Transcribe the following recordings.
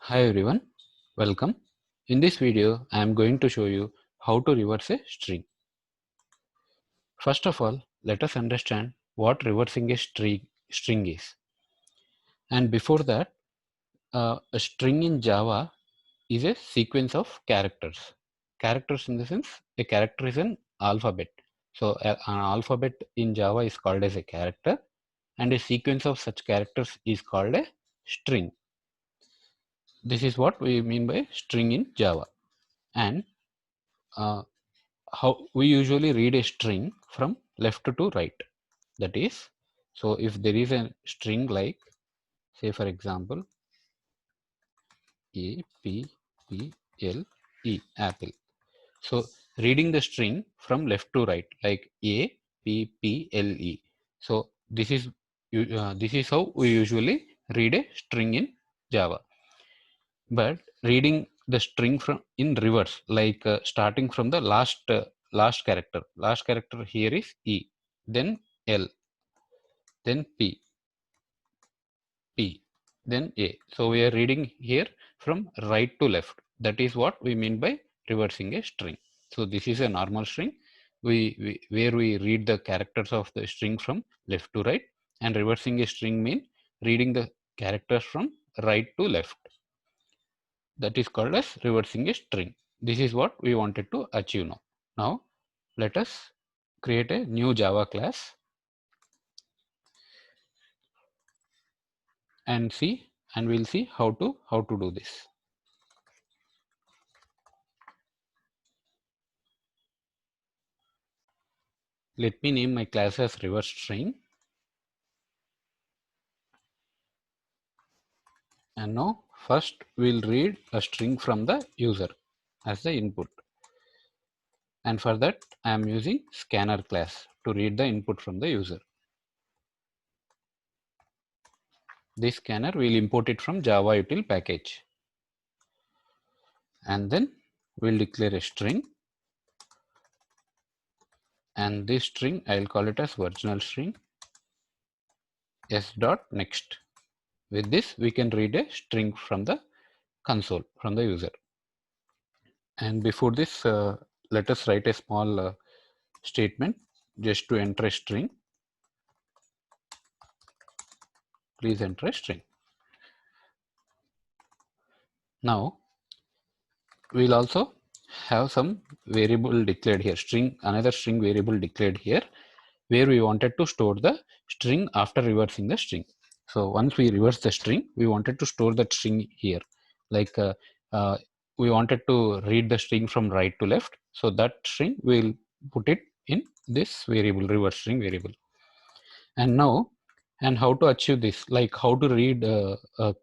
Hi everyone, welcome. In this video, I am going to show you how to reverse a string. First of all, let us understand what reversing a string is. And before that, a string in Java is a sequence of characters. Characters in the sense, a character is an alphabet. So an alphabet in Java is called as a character, and a sequence of such characters is called a string. This is what we mean by string in Java. And uh, how we usually read a string from left to right. That is, so if there is a string like, say for example, A P P L E, apple. So reading the string from left to right, like A P P L E. So this is how we usually read a string in Java. But reading the string from in reverse, like starting from the last character here is E, then L, then P, then A. So we are reading here from right to left. That is what we mean by reversing a string. So this is a normal string where we read the characters of the string from left to right, and reversing a string mean reading the characters from right to left. That is called as reversing a string. This is what we wanted to achieve now. Now let us create a new Java class and we'll see how to do this. Let me name my class as reverse string. And now first we'll read a string from the user as the input. And for that I am using scanner class to read the input from the user. This scanner will import it from Java util package. And then we'll declare a string. And this string I'll call it as original string s.next. With this we can read a string from the console from the user. And before this, let us write a small statement just to enter a string. Please enter a string. Now we'll also have some variable declared here, another string variable declared here, where we wanted to store the string after reversing the string. So once we reverse the string, we wanted to store that string here. Like uh, we wanted to read the string from right to left. So that string we'll put it in this variable, reverse string variable. And now, and how to achieve this, like how to read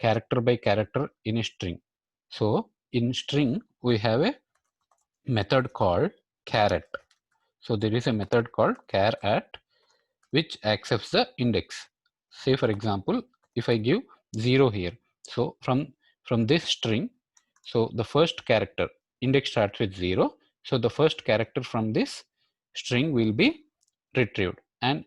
character by character in a string. So in string, we have a method called caret. So there is a method called char@, which accepts the index. Say for example, if I give 0 here, so from this string, so the first character index starts with 0. So the first character from this string will be retrieved, and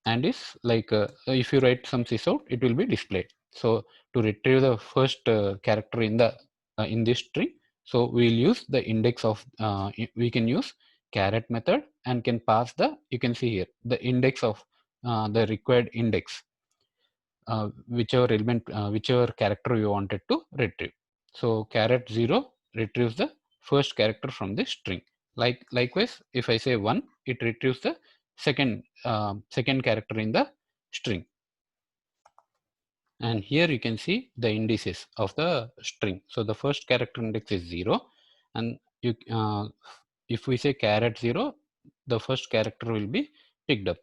is like if you write some sysout, it will be displayed. So to retrieve the first character in this string, so we'll use the index of we can use caret method and can pass the, you can see here, the index of the required index, whichever element, whichever character you wanted to retrieve. So caret 0 retrieves the first character from the string. Likewise, if I say 1, it retrieves the second character in the string. And here you can see the indices of the string. So the first character index is 0, and if we say caret 0, the first character will be picked up,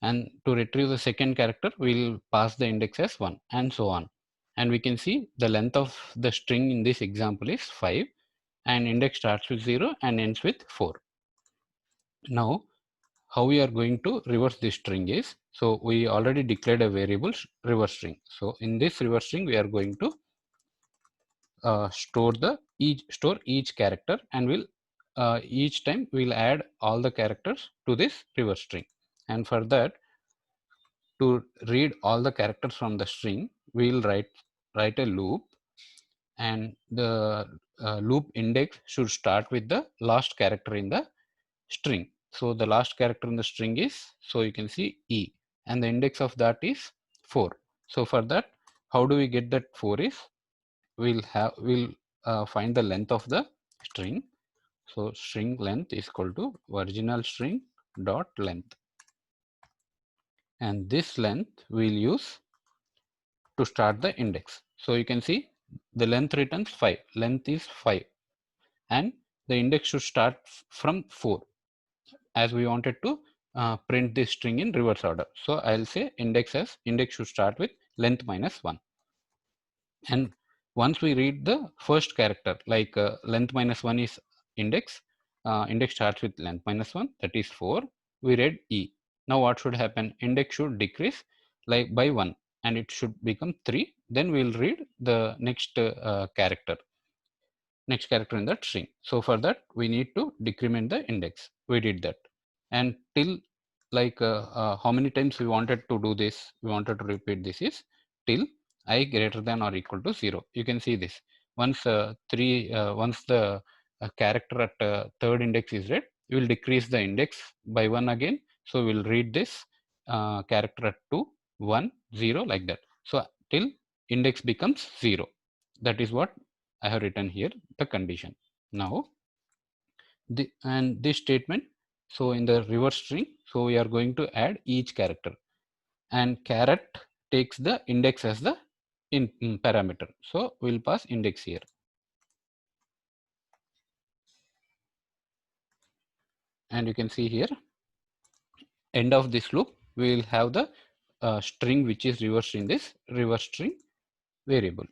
and to retrieve the second character we'll pass the index as 1, and so on. And we can see the length of the string in this example is 5, and index starts with 0 and ends with 4. Now how we are going to reverse this string is, so we already declared a variable reverse string. So in this reverse string we are going to store each character, and we'll each time we'll add all the characters to this reverse string. And for that, to read all the characters from the string, we'll write a loop, and the loop index should start with the last character in the string. So the last character in the string is, so you can see E, and the index of that is 4. So for that, how do we get that 4 is, we'll find the length of the string. So string length is equal to original string dot length, and this length we'll use to start the index. So you can see the length returns 5, length is 5, and the index should start from 4, as we wanted to print this string in reverse order. So I'll say index should start with length minus 1. And once we read the first character, like length minus 1 is index, index starts with length minus 1, that is 4. We read E. Now what should happen? Index should decrease like by 1, and it should become 3. Then we'll read the next character in that string. So for that, we need to decrement the index. We did that. And till like how many times we wanted to do this, we wanted to repeat this is till I greater than or equal to 0. You can see this. Once once the character at third index is read, we will decrease the index by 1 again. So we'll read this character at 2, 1, 0 like that. So till index becomes 0. That is what I have written here, the condition. Now, and this statement, so in the reverse string, so we are going to add each character, and caret takes the index as the parameter. So we'll pass index here. And you can see here, end of this loop, we will have the string which is reversed in this reverse string variable.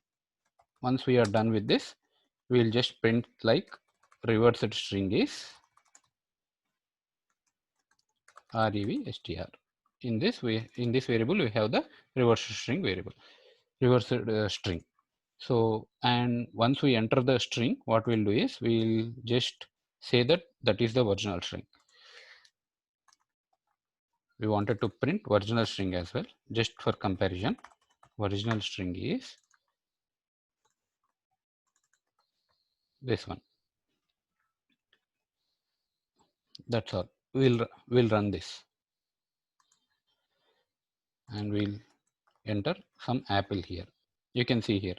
Once we are done with this, we will just print like reversed string is revstr. In this variable we have the reverse string variable, reverse string. So, and once we enter the string, what we'll do is we'll just say that that is the original string. We wanted to print original string as well, just for comparison. Original string is this one. That's all. We'll run this, and we'll enter some apple here. You can see here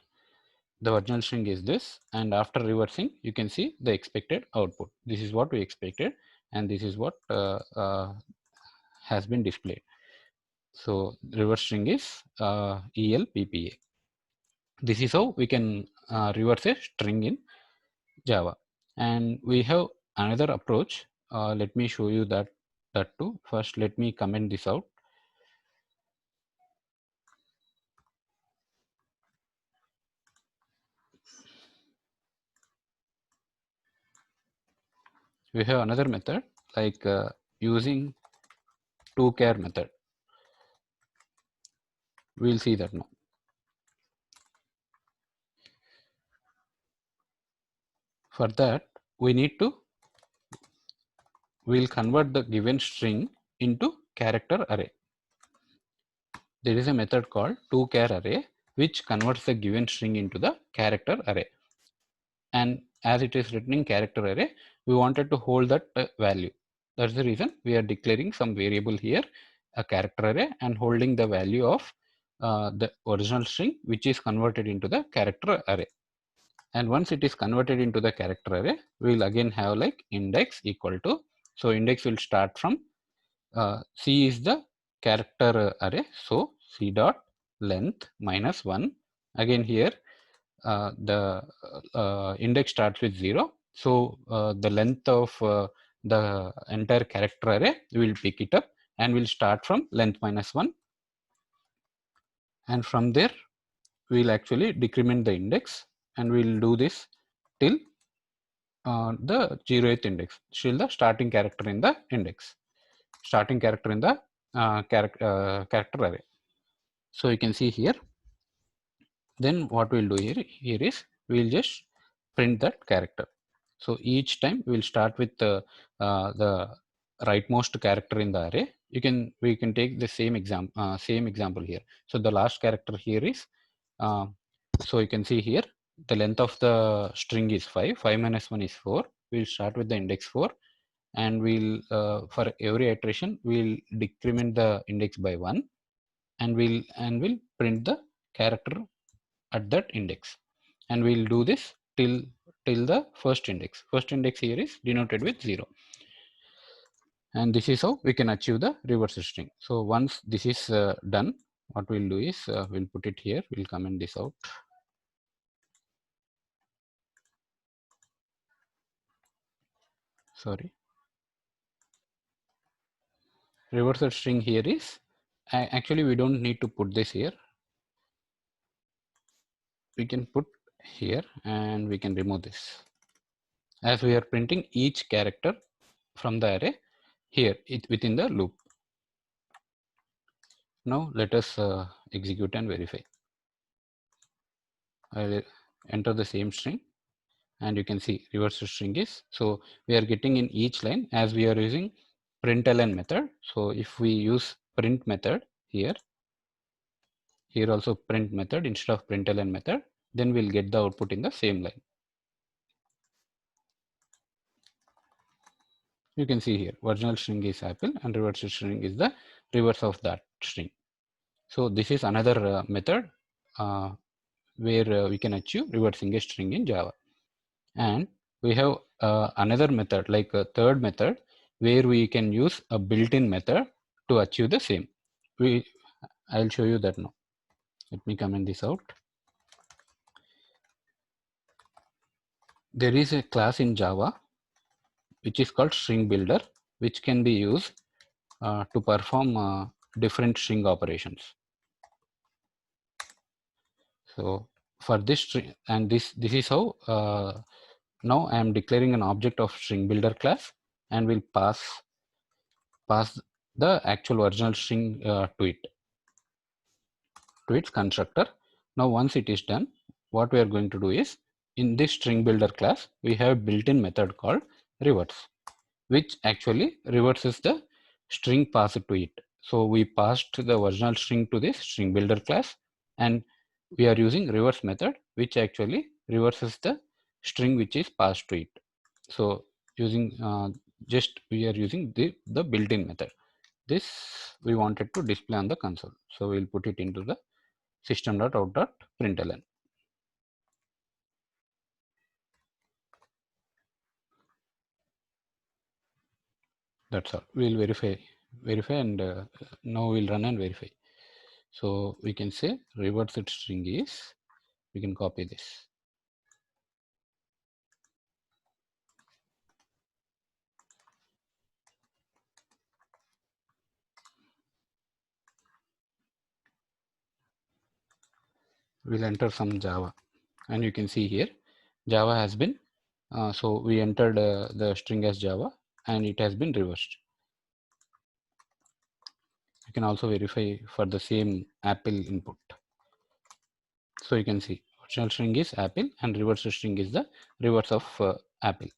the original string is this, and after reversing you can see the expected output. This is what we expected, and this is what has been displayed. So reverse string is ELPPA. This is how we can reverse a string in Java. And we have another approach. Let me show you that too. First, let me comment this out. We have another method like using toChar method. We'll see that now. For that, we'll convert the given string into character array. There is a method called toChar array which converts the given string into the character array. And as it is written in character array, we wanted to hold that value. That's the reason we are declaring some variable here, a character array, and holding the value of the original string, which is converted into the character array. And once it is converted into the character array, we will again have like index equal to, so index will start from C is the character array, so C dot length minus 1. Again here the index starts with 0, so the length of the entire character array, we will pick it up and we'll start from length minus 1, and from there we'll actually decrement the index, and we'll do this till the 0th index, till the starting character in the index, starting character in the character array. So you can see here, then what we'll do here is we'll just print that character. So each time we'll start with the rightmost character in the array. We can take the same example here. So the last character here is so you can see here the length of the string is 5. 5 minus 1 is 4. We'll start with the index 4, and we'll for every iteration we'll decrement the index by 1, and we'll print the character at that index, and we'll do this till the first index. First index here is denoted with 0, and this is how we can achieve the reverse string. So once this is done, what we'll do is we'll put it here. We'll comment this out. Sorry, reverse string here is actually we don't need to put this here. We can put here, and we can remove this, as we are printing each character from the array here within the loop. Now let us execute and verify. I'll enter the same string, and you can see reverse string is, so we are getting in each line as we are using println method. So if we use print method here also print method instead of println method, then we'll get the output in the same line. You can see here original string is apple and reverse string is the reverse of that string. So this is another method where we can achieve reversing a string in Java. And we have another method, like a third method, where we can use a built-in method to achieve the same. I'll show you that now. Let me comment this out. There is a class in Java which is called string builder, which can be used to perform different string operations. So for this string, and this is how now I am declaring an object of string builder class, and will pass the actual original string to its constructor. Now once it is done, what we are going to do is, in this string builder class we have a built-in method called reverse, which actually reverses the string passed to it. So we passed the original string to this string builder class, and we are using reverse method, which actually reverses the string which is passed to it. So using just we are using the built-in method. This we wanted to display on the console, so we'll put it into the system.out.println. That's all. We'll verify and now we'll run and verify. So we can say reversed string is, we can copy this. We'll enter some Java, and you can see here Java has been so we entered the string as Java, and it has been reversed. You can also verify for the same apple input. So you can see original string is apple and reverse string is the reverse of apple.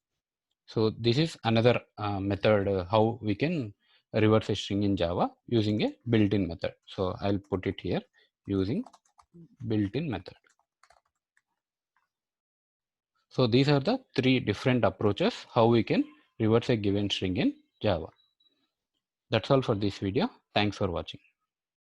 So this is another method how we can reverse a string in Java using a built-in method. So I'll put it here using built-in method. So these are the three different approaches how we can reverse a given string in Java. That's all for this video. Thanks for watching.